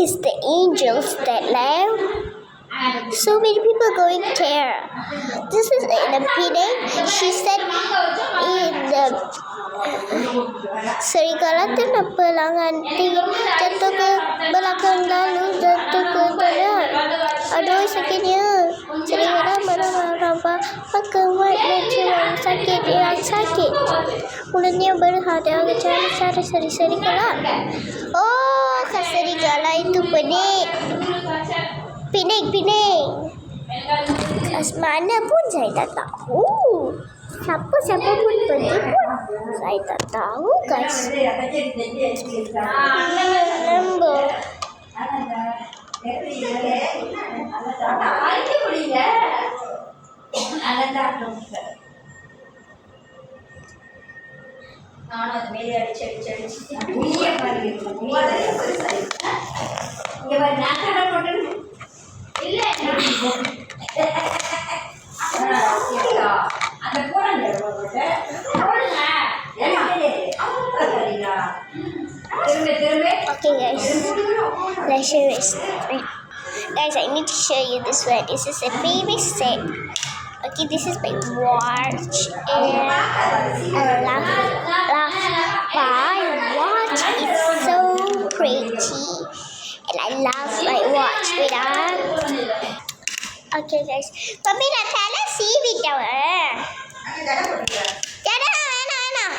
is the angels that live. So many people going there. This is in a Penang. She said in the serigala tu nak pelangan jatuh ke belakang lalu jatuh ke dalam. Aduh sakitnya. Serigala marah-marah pakai macam sakit yang sakit. Mulutnya berhadap ke cara serigala. Oh, serigala itu pening. Pening. Kat mana pun saya tak tahu. Siapa pun pergi pun saya tak tahu, guys. Lembu. Okay guys, let's show you. Guys, I need to show you this one. This is a baby set. Okay, this is my watch and I love my watch. It's so pretty and I love my watch. Wait on. Okay guys, Mummy நான் தலை சீவிட்டவன். வேணாம்.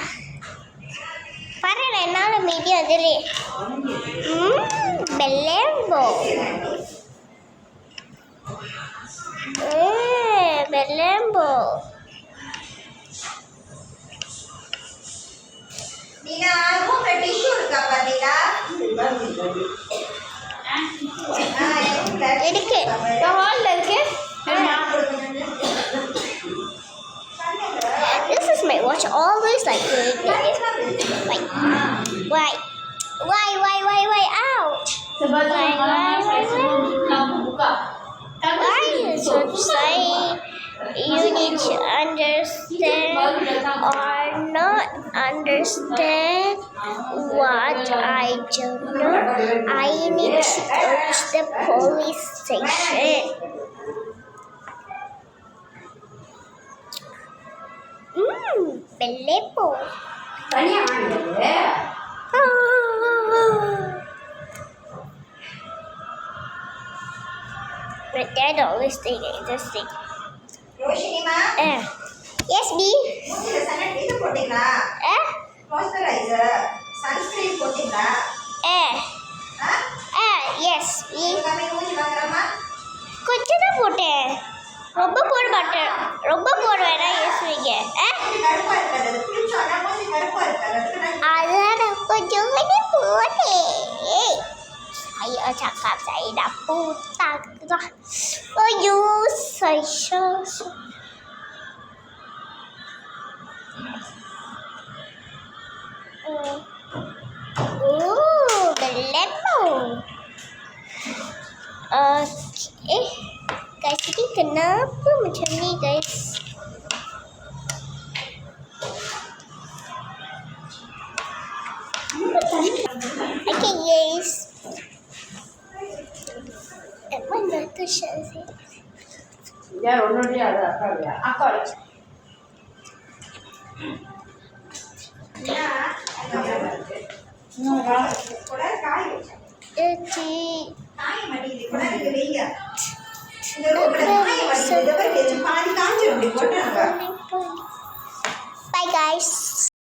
பாரு என்னால media அதிலே. பெல்லேம்போ. பெல்லேம்போ. நீங்க ரூம்ல tissue இருக்கா பாத்தீங்களா? இருக்கு. ஹால்ல இருக்கு. This is my watch. Always like like why ouch. Why you should say you need to understand or not understand what I don't know. I need to go to the police station. Belepo. But Dad always think interesting. ரோஷினிமா Yes, B. மூஞ்சில sunlight இது போட்டீங்களா? Moisturiser, sunscreen போட்டீங்களா? Yes, B. கம்மி மூஞ்சி பார்க்கறமா? கொஞ்சம் தான் போட்டேன். ரொம்ப போட மாட்டேன். ரொம்ப போடுவேனா யூஸ்வீங்க. கருப்பா இருக்காது. குளிச்சோனா மூஞ்சி கருப்பா இருக்காது. Alah, கொஞ்சம் தான் போட்டேன். Saya cakap saya dah putang dah. Saya belembu. Okay. Guys, ini kenapa macam ni, guys? Okay, guys. Mana tu Syazi? Ya, orang dia ada akal. Ya, கூட காய் வச்சேன். காய் மடியில கூட இங்க வெய்ய. இந்த காய் மடியில பாதி காஞ்சு அப்படி போட்டுறாங்க. Bye guys.